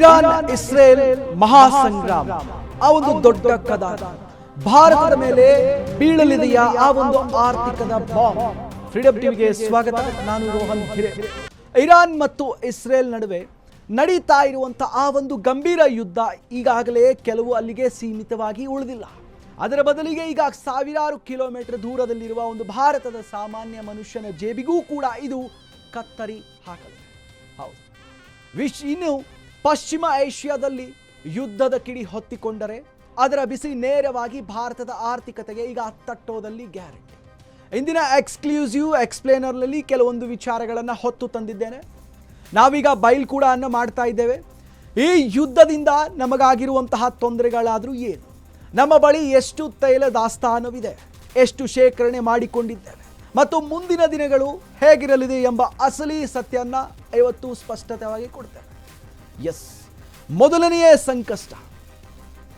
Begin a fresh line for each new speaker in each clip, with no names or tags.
Iran Israel ಮಹಾಸಂಗ್ರಾಮ ಆ ಒಂದು ದೊಡ್ಡ ಕದ ಭಾರತದ ಮೇಲೆ ಬೀಳಲಿದೆಯ ಆ ಒಂದು ಆರ್ಥಿಕದ ಬಾಂಬ್. ಫ್ರೀಡಂ ಟಿವಿಗೆ ಸ್ವಾಗತ. ನಾನು ರೋಹನ್ ಹಿರೆ. ಇರಾನ್ ಮತ್ತು ಇಸ್ರೇಲ್ ನಡುವೆ ನಡೀತಾ ಇರುವಂತಹ ಆ ಒಂದು ಗಂಭೀರ ಯುದ್ಧ ಈಗಾಗಲೇ ಕೆಲವು ಅಲ್ಲಿಗೆ ಸೀಮಿತವಾಗಿ ಉಳಿದಿಲ್ಲ. ಅದರ ಬದಲಿಗೆ ಈಗ ಸಾವಿರಾರು ಕಿಲೋಮೀಟರ್ ದೂರದಲ್ಲಿರುವ ಒಂದು ಭಾರತದ ಸಾಮಾನ್ಯ ಮನುಷ್ಯನ ಜೇಬಿಗೂ ಕೂಡ ಇದು ಕತ್ತರಿ ಹಾಕಲಿದೆ. ಹೌದು, ಇನ್ನು ಪಶ್ಚಿಮ ಏಷ್ಯಾದಲ್ಲಿ ಯುದ್ಧದ ಕಿಡಿ ಹೊತ್ತಿಕೊಂಡರೆ ಅದರ ಬಿಸಿ ನೇರವಾಗಿ ಭಾರತದ ಆರ್ಥಿಕತೆಗೆ ಈಗ ತಟ್ಟೋದಲ್ಲಿ ಗ್ಯಾರಂಟಿ. ಇಂದಿನ ಎಕ್ಸ್ಕ್ಲೂಸಿವ್ ಎಕ್ಸ್ಪ್ಲೇನರ್ನಲ್ಲಿ ಕೆಲವೊಂದು ವಿಚಾರಗಳನ್ನು ಹೊತ್ತು ತಂದಿದ್ದೇನೆ. ನಾವೀಗ ಬೈಲ್ ಕೂಡ ಮಾಡ್ತಾ ಇದ್ದೇವೆ. ಈ ಯುದ್ಧದಿಂದ ನಮಗಾಗಿರುವಂತಹ ತೊಂದರೆಗಳಾದರೂ ಏನು, ನಮ್ಮ ಬಳಿ ಎಷ್ಟು ತೈಲ ದಾಸ್ತಾನವಿದೆ, ಎಷ್ಟು ಶೇಖರಣೆ ಮಾಡಿಕೊಂಡಿದ್ದೇವೆ ಮತ್ತು ಮುಂದಿನ ದಿನಗಳು ಹೇಗಿರಲಿದೆ ಎಂಬ ಅಸಲಿ ಸತ್ಯವನ್ನು ಇವತ್ತು ಸ್ಪಷ್ಟತೆಯಾಗಿ ಕೊಡ್ತೇವೆ. ಎಸ್, ಮೊದಲನೆಯೇ ಸಂಕಷ್ಟ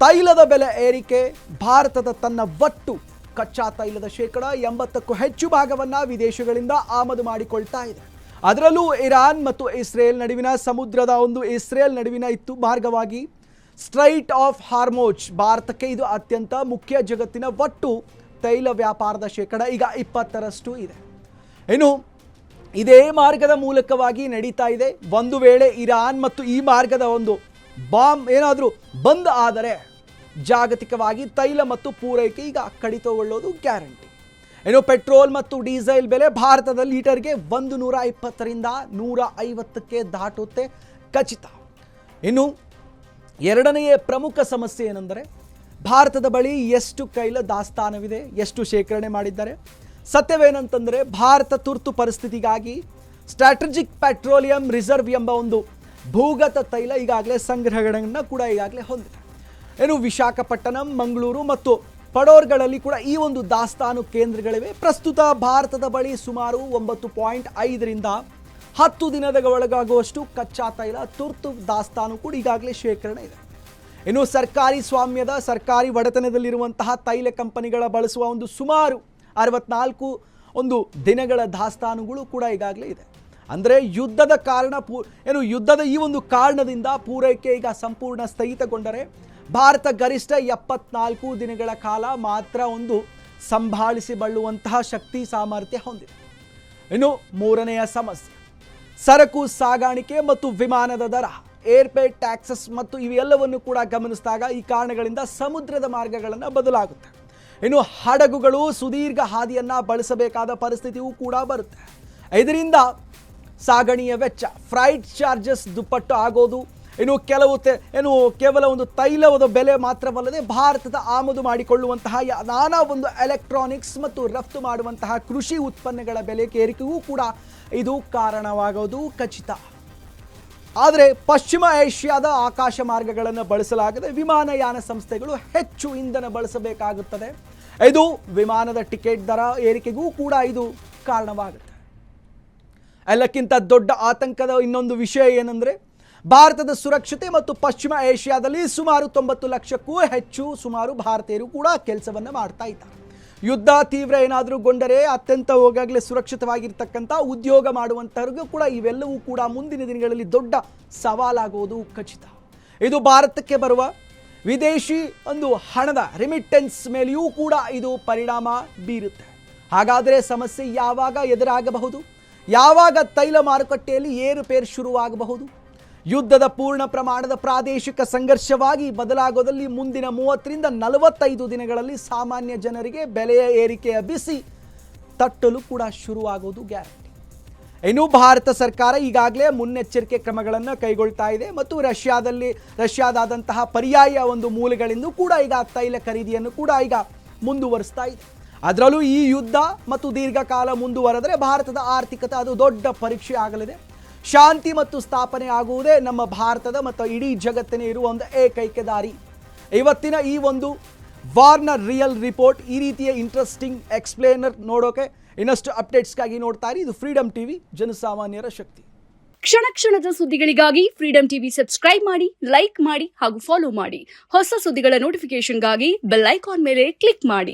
ತೈಲದ ಬೆಲೆ ಏರಿಕೆ. ಭಾರತದ ತನ್ನ ಒಟ್ಟು ಕಚ್ಚಾ ತೈಲದ ಶೇಕಡ 80ಕ್ಕೂ ಹೆಚ್ಚು ಭಾಗವನ್ನು ವಿದೇಶಗಳಿಂದ ಆಮದು ಮಾಡಿಕೊಳ್ತಾ ಇದೆ. ಅದರಲ್ಲೂ ಇರಾನ್ ಮತ್ತು ಇಸ್ರೇಲ್ ನಡುವಿನ ಸಮುದ್ರದ ಒಂದು ಇಸ್ರೇಲ್ ನಡುವಿನ ಇತ್ತು ಮಾರ್ಗವಾಗಿ ಸ್ಟ್ರೈಟ್ ಆಫ್ ಹಾರ್ಮೋಜ್ ಭಾರತಕ್ಕೆ ಇದು ಅತ್ಯಂತ ಮುಖ್ಯ. ಜಗತ್ತಿನ ಒಟ್ಟು ತೈಲ ವ್ಯಾಪಾರದ ಶೇಕಡ ಈಗ 20ರಷ್ಟು ಇದೆ. ಇನ್ನು ಇದೇ ಮಾರ್ಗದ ಮೂಲಕವಾಗಿ ನಡೀತಾ ಇದೆ. ಒಂದು ವೇಳೆ ಇರಾನ್ ಮತ್ತು ಈ ಮಾರ್ಗದ ಒಂದು ಬಾಂಬ್ ಏನಾದರೂ ಬಂದ್ ಆದರೆ ಜಾಗತಿಕವಾಗಿ ತೈಲ ಮತ್ತು ಪೂರೈಕೆ ಈಗ ಕಡಿತಗೊಳ್ಳೋದು ಗ್ಯಾರಂಟಿ. ಇನ್ನು ಪೆಟ್ರೋಲ್ ಮತ್ತು ಡೀಸೆಲ್ ಬೆಲೆ ಭಾರತದ ಲೀಟರ್ಗೆ 120ರಿಂದ 150ಕ್ಕೆ ದಾಟುತ್ತೆ ಖಚಿತ. ಇನ್ನು ಎರಡನೆಯ ಪ್ರಮುಖ ಸಮಸ್ಯೆ ಏನೆಂದರೆ ಭಾರತದ ಬಳಿ ಎಷ್ಟು ತೈಲ ದಾಸ್ತಾನವಿದೆ, ಎಷ್ಟು ಶೇಖರಣೆ ಮಾಡಿದ್ದಾರೆ. ಸತ್ಯವೇನಂತಂದರೆ ಭಾರತ ತುರ್ತು ಪರಿಸ್ಥಿತಿಗಾಗಿ ಸ್ಟ್ರಾಟಜಿಕ್ ಪೆಟ್ರೋಲಿಯಂ ರಿಸರ್ವ್ ಎಂಬ ಒಂದು ಭೂಗತ ತೈಲ ಈಗಾಗಲೇ ಸಂಗ್ರಹಗಳನ್ನು ಕೂಡ ಈಗಾಗಲೇ ಹೊಂದಿದೆ. ಏನು ವಿಶಾಖಪಟ್ಟಣಂ, ಮಂಗಳೂರು ಮತ್ತು ಪಡೋರ್ಗಳಲ್ಲಿ ಕೂಡ ಈ ಒಂದು ದಾಸ್ತಾನು ಕೇಂದ್ರಗಳಿವೆ. ಪ್ರಸ್ತುತ ಭಾರತದ ಬಳಿ ಸುಮಾರು 9.5ರಿಂದ 10 ದಿನದ ಒಳಗಾಗುವಷ್ಟು ಕಚ್ಚಾ ತೈಲ ತುರ್ತು ದಾಸ್ತಾನು ಕೂಡ ಈಗಾಗಲೇ ಶೇಖರಣೆ ಇದೆ. ಇನ್ನು ಸರ್ಕಾರಿ ಸ್ವಾಮ್ಯದ ಸರ್ಕಾರಿ ಒಡೆತನದಲ್ಲಿರುವಂತಹ ತೈಲ ಕಂಪನಿಗಳ ಬಳಸುವ ಒಂದು ಸುಮಾರು 64 ಒಂದು ದಿನಗಳ ದಾಸ್ತಾನುಗಳು ಕೂಡ ಈಗಾಗಲೇ ಇದೆ. ಅಂದರೆ ಯುದ್ಧದ ಕಾರಣ ಯುದ್ಧದ ಈ ಒಂದು ಕಾರಣದಿಂದ ಪೂರೈಕೆ ಈಗ ಸಂಪೂರ್ಣ ಸ್ಥಗಿತಗೊಂಡರೆ ಭಾರತ ಗರಿಷ್ಠ 74 ದಿನಗಳ ಕಾಲ ಮಾತ್ರ ಒಂದು ಸಂಭಾಳಿಸಿಕೊಳ್ಳುವಂತಹ ಶಕ್ತಿ ಸಾಮರ್ಥ್ಯ ಹೊಂದಿದೆ. ಇನ್ನು ಮೂರನೆಯ ಸಮಸ್ಯೆ ಸರಕು ಸಾಗಾಣಿಕೆ ಮತ್ತು ವಿಮಾನದ ದರ, ಏರ್ಪೇಡ್ ಟ್ಯಾಕ್ಸಸ್ ಮತ್ತು ಇವೆಲ್ಲವನ್ನು ಕೂಡ ಗಮನಿಸಿದಾಗ ಈ ಕಾರಣಗಳಿಂದ ಸಮುದ್ರದ ಮಾರ್ಗಗಳನ್ನು ಬದಲಾಗುತ್ತೆ. ಇನ್ನು ಹಡಗುಗಳು ಸುದೀರ್ಘ ಹಾದಿಯನ್ನು ಬಳಸಬೇಕಾದ ಪರಿಸ್ಥಿತಿಯೂ ಕೂಡ ಬರುತ್ತೆ. ಇದರಿಂದ ಸಾಗಣೆಯ ವೆಚ್ಚ, ಫ್ರೈಟ್ ಚಾರ್ಜಸ್ ದುಪ್ಪಟ್ಟು ಆಗೋದು. ಇನ್ನು ಕೇವಲ ಒಂದು ತೈಲದ ಬೆಲೆ ಮಾತ್ರವಲ್ಲದೆ ಭಾರತದ ಆಮದು ಮಾಡಿಕೊಳ್ಳುವಂತಹ ನಾನಾ ಒಂದು ಎಲೆಕ್ಟ್ರಾನಿಕ್ಸ್ ಮತ್ತು ರಫ್ತು ಮಾಡುವಂತಹ ಕೃಷಿ ಉತ್ಪನ್ನಗಳ ಬೆಲೆ ಏರಿಕೆಗೂ ಕೂಡ ಇದು ಕಾರಣವಾಗೋದು ಖಚಿತ. ಆದರೆ ಪಶ್ಚಿಮ ಏಷ್ಯಾದ ಆಕಾಶ ಮಾರ್ಗಗಳನ್ನು ಬಳಸಲಾಗದೆ ವಿಮಾನಯಾನ ಸಂಸ್ಥೆಗಳು ಹೆಚ್ಚು ಇಂಧನ ಬಳಸಬೇಕಾಗುತ್ತದೆ. ಇದು ವಿಮಾನದ ಟಿಕೆಟ್ ದರ ಏರಿಕೆಗೂ ಕೂಡ ಇದು ಕಾರಣವಾಗುತ್ತೆ. ಎಲ್ಲಕ್ಕಿಂತ ದೊಡ್ಡ ಆತಂಕದ ಇನ್ನೊಂದು ವಿಷಯ ಏನಂದರೆ ಭಾರತದ ಸುರಕ್ಷತೆ ಮತ್ತು ಪಶ್ಚಿಮ ಏಷ್ಯಾದಲ್ಲಿ ಸುಮಾರು 90 ಲಕ್ಷಕ್ಕೂ ಹೆಚ್ಚು ಸುಮಾರು ಭಾರತೀಯರು ಕೂಡ ಕೆಲಸವನ್ನು ಮಾಡ್ತಾ ಇದ್ದಾರೆ. ಯುದ್ಧ ತೀವ್ರ ಏನಾದರೂ ಗೊಂಡರೆ ಅತ್ಯಂತ ಹೋಗಾಗಲೇ ಸುರಕ್ಷಿತವಾಗಿರ್ತಕ್ಕಂಥ ಉದ್ಯೋಗ ಮಾಡುವಂಥವ್ರಿಗೂ ಕೂಡ ಇವೆಲ್ಲವೂ ಕೂಡ ಮುಂದಿನ ದಿನಗಳಲ್ಲಿ ದೊಡ್ಡ ಸವಾಲಾಗುವುದು ಖಚಿತ. ಇದು ಭಾರತಕ್ಕೆ ಬರುವ ವಿದೇಶಿ ಒಂದು ಹಣದ ರಿಮಿಟೆನ್ಸ್ ಮೇಲೆಯೂ ಕೂಡ ಇದು ಪರಿಣಾಮ ಬೀರುತ್ತೆ. ಹಾಗಾದರೆ ಸಮಸ್ಯೆ ಯಾವಾಗ ಎದುರಾಗಬಹುದು? ಯಾವಾಗ ತೈಲ ಮಾರುಕಟ್ಟೆಯಲ್ಲಿ ಏರುಪೇರು ಶುರುವಾಗಬಹುದು? ಯುದ್ಧದ ಪೂರ್ಣ ಪ್ರಮಾಣದ ಪ್ರಾದೇಶಿಕ ಸಂಘರ್ಷವಾಗಿ ಬದಲಾಗೋದಲ್ಲಿ ಮುಂದಿನ 30ರಿಂದ 45 ದಿನಗಳಲ್ಲಿ ಸಾಮಾನ್ಯ ಜನರಿಗೆ ಬೆಲೆಯ ಏರಿಕೆಯ ಬಿಸಿ ತಟ್ಟಲು ಕೂಡ ಶುರುವಾಗೋದು ಗ್ಯಾರಂಟಿ. ಇನ್ನು ಭಾರತ ಸರ್ಕಾರ ಈಗಾಗಲೇ ಮುನ್ನೆಚ್ಚರಿಕೆ ಕ್ರಮಗಳನ್ನು ಕೈಗೊಳ್ತಾ ಇದೆ ಮತ್ತು ರಷ್ಯಾದಾದಂತಹ ಪರ್ಯಾಯ ಒಂದು ಮೂಲಗಳಿಂದ ಕೂಡ ಈಗ ತೈಲ ಖರೀದಿಯನ್ನು ಕೂಡ ಈಗ ಮುಂದುವರಿಸ್ತಾ ಇದೆ. ಅದರಲ್ಲೂ ಈ ಯುದ್ಧ ಮತ್ತು ದೀರ್ಘಕಾಲ ಮುಂದುವರೆದರೆ ಭಾರತದ ಆರ್ಥಿಕತೆ ಅದು ದೊಡ್ಡ ಪರೀಕ್ಷೆ ಆಗಲಿದೆ. ಶಾಂತಿ ಮತ್ತು ಸ್ಥಾಪನೆ ಆಗುವುದೇ ನಮ್ಮ ಭಾರತದ ಮತ್ತು ಇಡೀ ಜಗತ್ತಿನ ಇರುವ ಒಂದು ಏಕೈಕ ದಾರಿ. ಇವತ್ತಿನ ಈ ಒಂದು ವಾರ್ನ ರಿಯಲ್ ರಿಪೋರ್ಟ್ ಈ ರೀತಿಯ ಇಂಟ್ರೆಸ್ಟಿಂಗ್ ಎಕ್ಸ್ಪ್ಲೇನರ್ ನೋಡೋಕೆ ಇನ್ನಷ್ಟು ಅಪ್ಡೇಟ್ಸ್ಗಾಗಿ ನೋಡ್ತಾ ಇರಿ. ಇದು ಫ್ರೀಡಂ ಟಿವಿ, ಜನಸಾಮಾನ್ಯರ ಶಕ್ತಿ.
ಕ್ಷಣ ಕ್ಷಣದ ಸುದ್ದಿಗಳಿಗಾಗಿ ಫ್ರೀಡಂ ಟಿವಿ ಸಬ್ಸ್ಕ್ರೈಬ್ ಮಾಡಿ, ಲೈಕ್ ಮಾಡಿ ಹಾಗೂ ಫಾಲೋ ಮಾಡಿ. ಹೊಸ ಸುದ್ದಿಗಳ ನೋಟಿಫಿಕೇಶನ್ಗಾಗಿ ಬೆಲ್ ಐಕಾನ್ ಮೇಲೆ ಕ್ಲಿಕ್ ಮಾಡಿ.